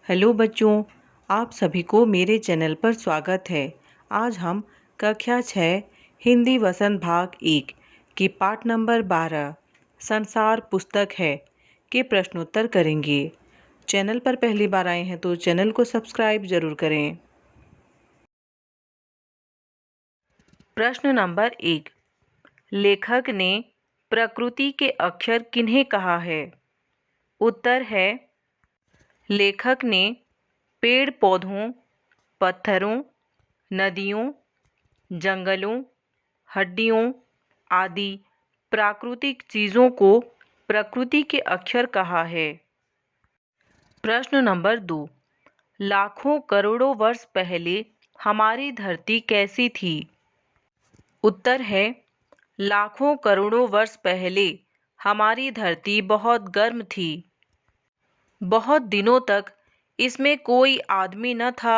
Hello बच्चों, आप सभी को मेरे चैनल पर स्वागत है। आज हम कक्षा 6 हिंदी वसंत भाग 1 की पाठ नंबर 12 संसार पुस्तक है के प्रश्नोत्तर करेंगे। चैनल पर पहली बार आए हैं तो चैनल को सब्सक्राइब जरूर करें। प्रश्न नंबर 1, लेखक ने प्रकृति के अक्षर किन्हें कहा है? उत्तर है, लेखक ने पेड़ पौधों, पत्थरों, नदियों, जंगलों, हड्डियों आदि प्राकृतिक चीज़ों को प्रकृति के अक्षर कहा है। प्रश्न नंबर 2, लाखों करोड़ों वर्ष पहले हमारी धरती कैसी थी? उत्तर है, लाखों करोड़ों वर्ष पहले हमारी धरती बहुत गर्म थी। बहुत दिनों तक इसमें कोई आदमी न था।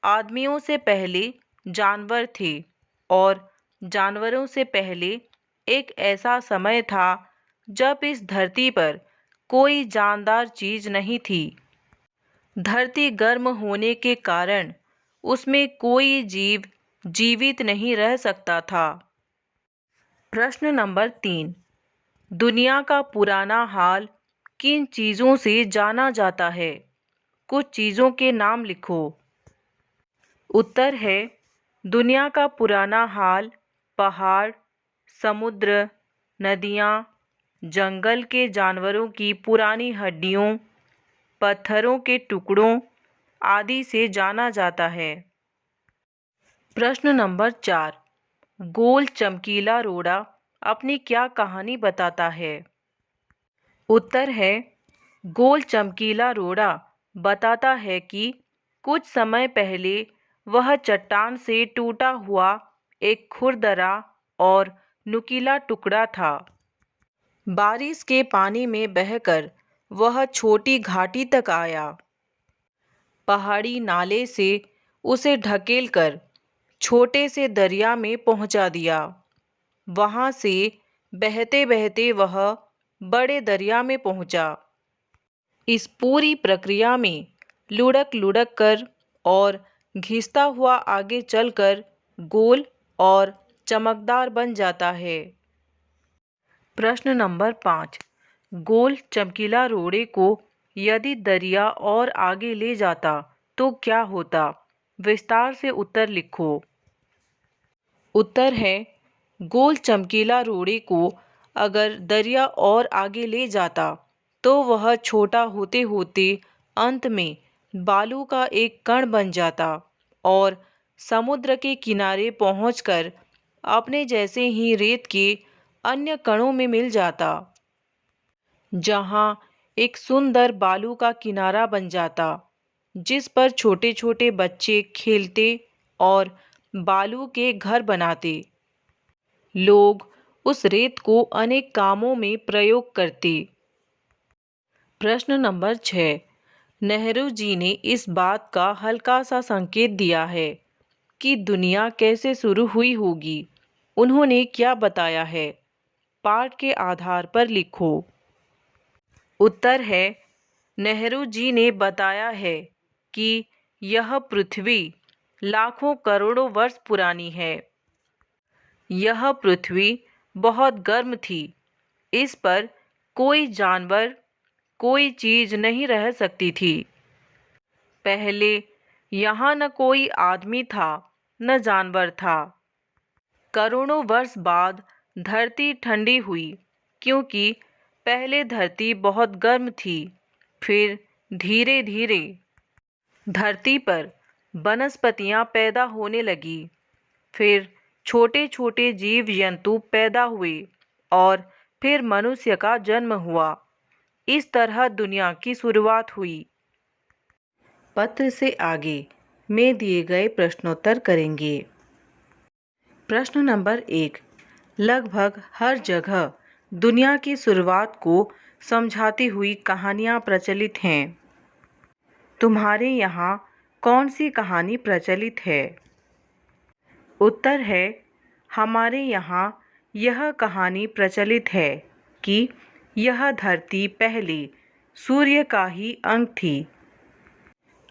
आदमियों से पहले जानवर थे और जानवरों से पहले एक ऐसा समय था जब इस धरती पर कोई जानदार चीज नहीं थी। धरती गर्म होने के कारण उसमें कोई जीव जीवित नहीं रह सकता था। प्रश्न नंबर 3, दुनिया का पुराना हाल किन चीज़ों से जाना जाता है? कुछ चीज़ों के नाम लिखो। उत्तर है, दुनिया का पुराना हाल पहाड़, समुद्र, नदियाँ, जंगल के जानवरों की पुरानी हड्डियों, पत्थरों के टुकड़ों आदि से जाना जाता है। प्रश्न नंबर 4, गोल चमकीला रोड़ा अपनी क्या कहानी बताता है? उत्तर है, गोल चमकीला रोड़ा बताता है कि कुछ समय पहले वह चट्टान से टूटा हुआ एक खुरदरा और नुकीला टुकड़ा था। बारिश के पानी में बहकर वह छोटी घाटी तक आया। पहाड़ी नाले से उसे ढकेलकर छोटे से दरिया में पहुंचा दिया। वहां से बहते बहते वह बड़े दरिया में पहुंचा। इस पूरी प्रक्रिया में लुढ़क लुढ़क कर और घिसता हुआ आगे चलकर गोल और चमकदार बन जाता है। प्रश्न नंबर 5, गोल चमकीला रोड़े को यदि दरिया और आगे ले जाता तो क्या होता? विस्तार से उत्तर लिखो। उत्तर है, गोल चमकीला रोड़े को अगर दरिया और आगे ले जाता तो वह छोटा होते होते अंत में बालू का एक कण बन जाता और समुद्र के किनारे पहुंचकर अपने जैसे ही रेत के अन्य कणों में मिल जाता, जहां एक सुंदर बालू का किनारा बन जाता जिस पर छोटे छोटे बच्चे खेलते और बालू के घर बनाते। लोग उस रेत को अनेक कामों में प्रयोग करते। प्रश्न नंबर 6, नेहरू जी ने इस बात का हल्का सा संकेत दिया है कि दुनिया कैसे शुरू हुई होगी। उन्होंने क्या बताया है? पाठ के आधार पर लिखो। उत्तर है, नेहरू जी ने बताया है कि यह पृथ्वी लाखों करोड़ों वर्ष पुरानी है। यह पृथ्वी बहुत गर्म थी। इस पर कोई जानवर, कोई चीज नहीं रह सकती थी। पहले यहाँ न कोई आदमी था न जानवर था। करोड़ों वर्ष बाद धरती ठंडी हुई क्योंकि पहले धरती बहुत गर्म थी। फिर धीरे धीरे धरती पर वनस्पतियाँ पैदा होने लगी। फिर छोटे छोटे जीव जंतु पैदा हुए और फिर मनुष्य का जन्म हुआ। इस तरह दुनिया की शुरुआत हुई। पत्र से आगे में दिए गए प्रश्नोत्तर करेंगे। प्रश्न नंबर 1, लगभग हर जगह दुनिया की शुरुआत को समझाती हुई कहानियाँ प्रचलित हैं। तुम्हारे यहाँ कौन सी कहानी प्रचलित है? उत्तर है, हमारे यहाँ यह कहानी प्रचलित है कि यह धरती पहले सूर्य का ही अंग थी।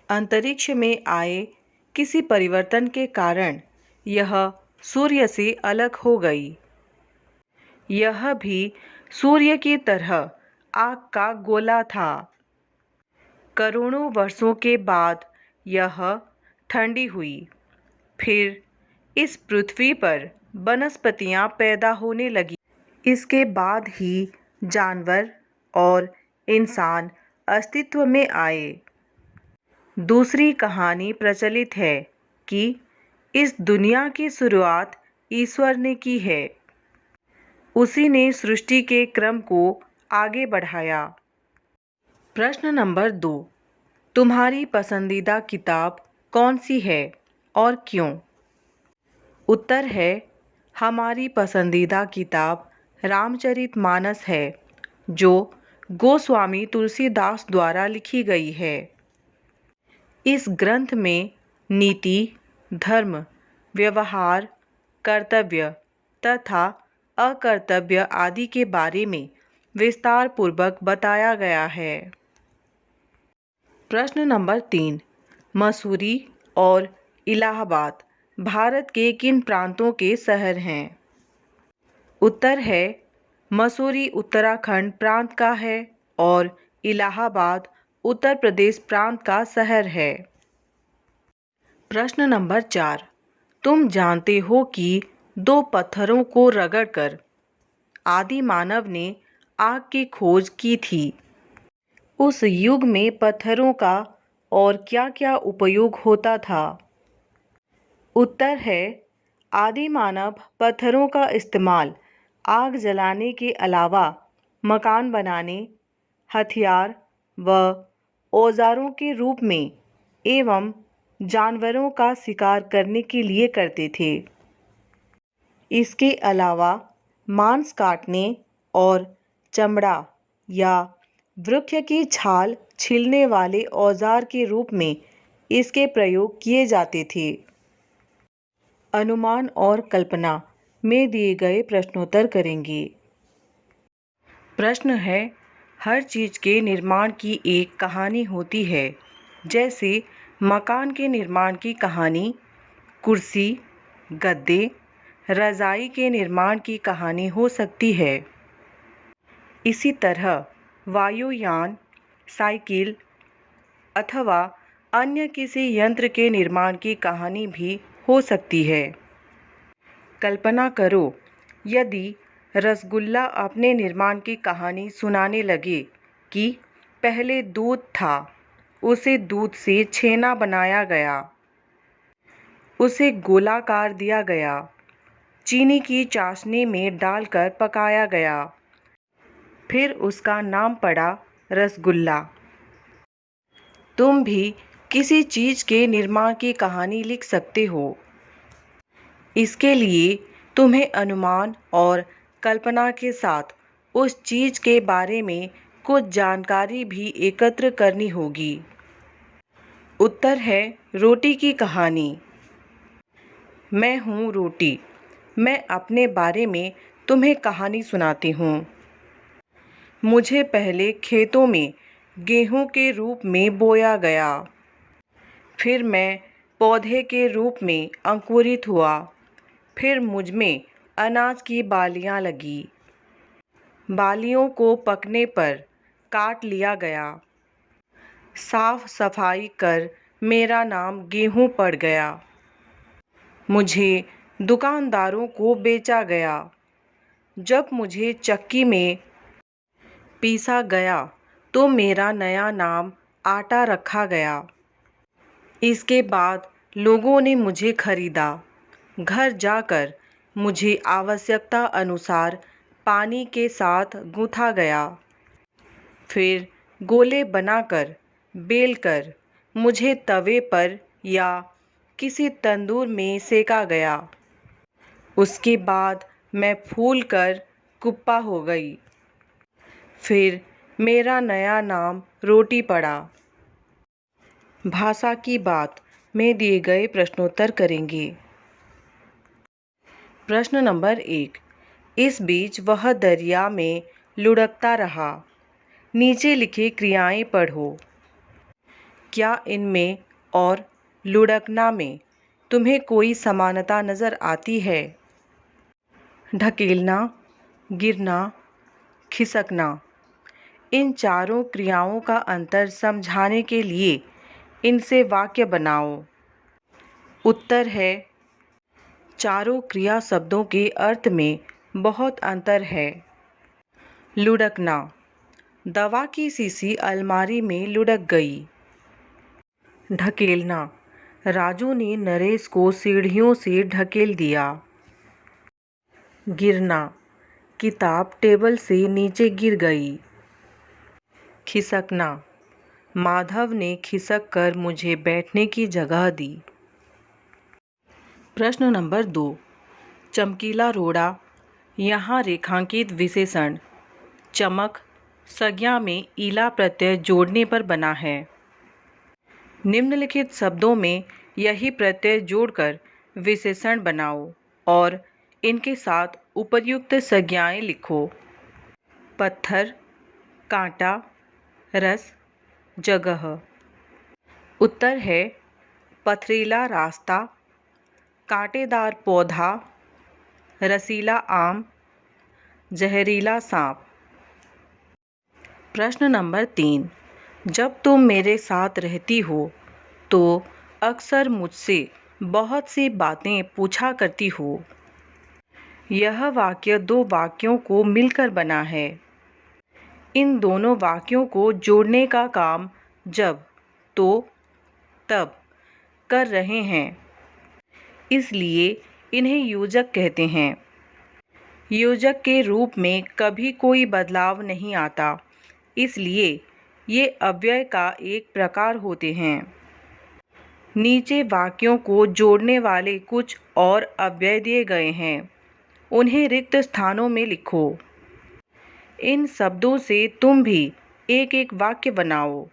अंतरिक्ष में आए किसी परिवर्तन के कारण यह सूर्य से अलग हो गई। यह भी सूर्य की तरह आग का गोला था। करोड़ों वर्षों के बाद यह ठंडी हुई। फिर इस पृथ्वी पर वनस्पतियां पैदा होने लगी। इसके बाद ही जानवर और इंसान अस्तित्व में आए। दूसरी कहानी प्रचलित है कि इस दुनिया की शुरुआत ईश्वर ने की है। उसी ने सृष्टि के क्रम को आगे बढ़ाया। प्रश्न नंबर 2, तुम्हारी पसंदीदा किताब कौन सी है और क्यों? उत्तर है, हमारी पसंदीदा किताब रामचरितमानस है, जो गोस्वामी तुलसीदास द्वारा लिखी गई है। इस ग्रंथ में नीति, धर्म, व्यवहार, कर्तव्य तथा अकर्तव्य आदि के बारे में विस्तार पूर्वक बताया गया है। प्रश्न नंबर 3, मसूरी और इलाहाबाद भारत के किन प्रांतों के शहर हैं? उत्तर है, मसूरी उत्तराखंड प्रांत का है और इलाहाबाद उत्तर प्रदेश प्रांत का शहर है। प्रश्न नंबर 4, तुम जानते हो कि 2 पत्थरों को रगड़कर आदि मानव ने आग की खोज की थी। उस युग में पत्थरों का और क्या-क्या उपयोग होता था? उत्तर है, आदि मानव पत्थरों का इस्तेमाल आग जलाने के अलावा मकान बनाने, हथियार व औजारों के रूप में एवं जानवरों का शिकार करने के लिए करते थे। इसके अलावा मांस काटने और चमड़ा या वृक्ष की छाल छीलने वाले औजार के रूप में इसके प्रयोग किए जाते थे। अनुमान और कल्पना में दिए गए प्रश्नोत्तर करेंगे। प्रश्न है, हर चीज के निर्माण की एक कहानी होती है, जैसे मकान के निर्माण की कहानी, कुर्सी, गद्दे, रजाई के निर्माण की कहानी हो सकती है। इसी तरह वायुयान, साइकिल अथवा अन्य किसी यंत्र के निर्माण की कहानी भी हो सकती है। कल्पना करो, यदि रसगुल्ला अपने निर्माण की कहानी सुनाने लगे कि पहले दूध था, उसे दूध से छेना बनाया गया, उसे गोलाकार दिया गया, चीनी की चाशनी में डालकर पकाया गया, फिर उसका नाम पड़ा रसगुल्ला। तुम भी किसी चीज के निर्माण की कहानी लिख सकते हो। इसके लिए तुम्हें अनुमान और कल्पना के साथ उस चीज के बारे में कुछ जानकारी भी एकत्र करनी होगी। उत्तर है, रोटी की कहानी। मैं हूँ रोटी। मैं अपने बारे में तुम्हें कहानी सुनाती हूँ। मुझे पहले खेतों में गेहूं के रूप में बोया गया। फिर मैं पौधे के रूप में अंकुरित हुआ। फिर मुझ में अनाज की बालियां लगी। बालियों को पकने पर काट लिया गया। साफ सफाई कर मेरा नाम गेहूं पड़ गया। मुझे दुकानदारों को बेचा गया। जब मुझे चक्की में पीसा गया तो मेरा नया नाम आटा रखा गया। इसके बाद लोगों ने मुझे खरीदा। घर जाकर मुझे आवश्यकता अनुसार पानी के साथ गूंथा गया। फिर गोले बनाकर बेलकर मुझे तवे पर या किसी तंदूर में सेका गया। उसके बाद मैं फूलकर कुप्पा हो गई। फिर मेरा नया नाम रोटी पड़ा। भाषा की बात में दिए गए प्रश्नोत्तर करेंगे। प्रश्न नंबर 1, इस बीच वह दरिया में लुढ़कता रहा। नीचे लिखे क्रियाएं पढ़ो। क्या इनमें और लुढ़कना में तुम्हें कोई समानता नज़र आती है? ढकेलना, गिरना, खिसकना। इन चारों क्रियाओं का अंतर समझाने के लिए इनसे वाक्य बनाओ। उत्तर है चारों क्रिया शब्दों के अर्थ में बहुत अंतर है। लुढ़कना, दवा की शीशी अलमारी में लुढ़क गई। ढकेलना, राजू ने नरेश को सीढ़ियों से ढकेल दिया। गिरना, किताब टेबल से नीचे गिर गई। खिसकना, माधव ने खिसक कर मुझे बैठने की जगह दी। प्रश्न नंबर 2। चमकीला रोड़ा। यहाँ रेखांकित विशेषण चमक संज्ञा में ईला प्रत्यय जोड़ने पर बना है। निम्नलिखित शब्दों में यही प्रत्यय जोड़कर विशेषण बनाओ और इनके साथ उपयुक्त संज्ञाएं लिखो। पत्थर, कांटा, रस, जगह। उत्तर है पथरीला रास्ता, कांटेदार पौधा, रसीला आम, जहरीला सांप। प्रश्न नंबर 3। जब तुम मेरे साथ रहती हो तो अक्सर मुझसे बहुत सी बातें पूछा करती हो। यह वाक्य दो वाक्यों को मिलकर बना है। इन दोनों वाक्यों को जोड़ने का काम जब, तो, तब कर रहे हैं, इसलिए इन्हें योजक कहते हैं। योजक के रूप में कभी कोई बदलाव नहीं आता, इसलिए ये अव्यय का एक प्रकार होते हैं। नीचे वाक्यों को जोड़ने वाले कुछ और अव्यय दिए गए हैं, उन्हें रिक्त स्थानों में लिखो। इन शब्दों से तुम भी एक एक वाक्य बनाओ।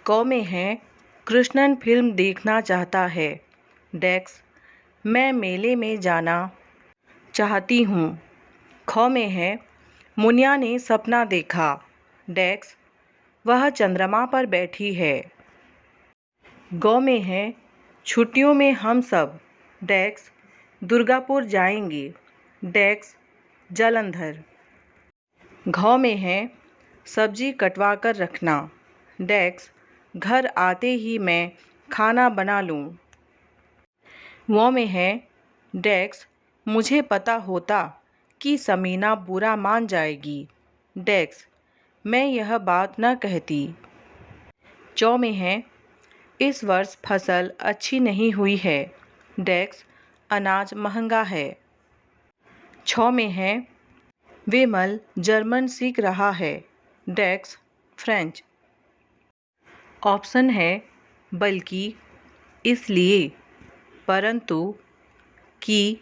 क में है कृष्णन फिल्म देखना चाहता है। डेक्स, मैं मेले में जाना चाहती हूँ। ख में है मुनिया ने सपना देखा। डेक्स, वह चंद्रमा पर बैठी है। ग में है छुट्टियों में हम सब डेक्स दुर्गापुर जाएंगे। डेक्स जालंधर। घ में है सब्जी कटवा कर रखना। डेक्स घर आते ही मैं खाना बना लूँ। वो में है डेक्स मुझे पता होता कि समीना बुरा मान जाएगी। डेक्स मैं यह बात न कहती। चौ में है इस वर्ष फसल अच्छी नहीं हुई है। डेक्स अनाज महंगा है। छ में है विमल जर्मन सीख रहा है। डेक्स फ्रेंच। ऑप्शन है बल्कि, इसलिए, परंतु, कि,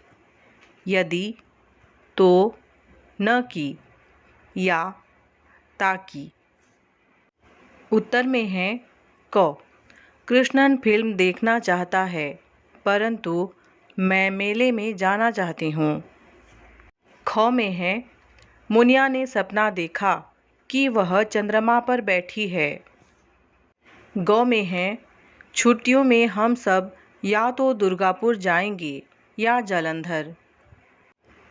यदि, तो, न कि, या ताकि। उत्तर में है क, कृष्णन फिल्म देखना चाहता है परंतु मैं मेले में जाना चाहती हूँ। ख में है मुनिया ने सपना देखा कि वह चंद्रमा पर बैठी है। ग में है छुट्टियों में हम सब या तो दुर्गापुर जाएंगे या जालंधर।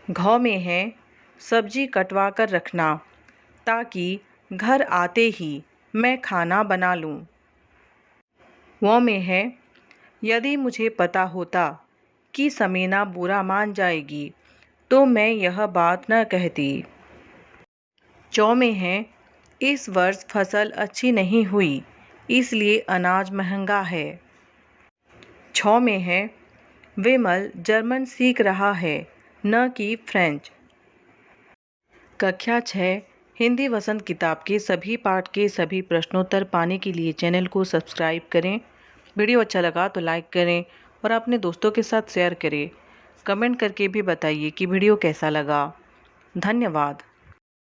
घ में है सब्जी कटवा कर रखना ताकि घर आते ही मैं खाना बना लूँ। वो में है यदि मुझे पता होता कि समीना बुरा मान जाएगी तो मैं यह बात न कहती। चौ में है इस वर्ष फसल अच्छी नहीं हुई इसलिए अनाज महंगा है। छ में है विमल जर्मन सीख रहा है न कि फ्रेंच। कक्षा 6 हिंदी वसंत किताब के सभी पाठ के सभी प्रश्नोत्तर पाने के लिए चैनल को सब्सक्राइब करें। वीडियो अच्छा लगा तो लाइक करें और अपने दोस्तों के साथ शेयर करें। कमेंट करके भी बताइए कि वीडियो कैसा लगा। धन्यवाद।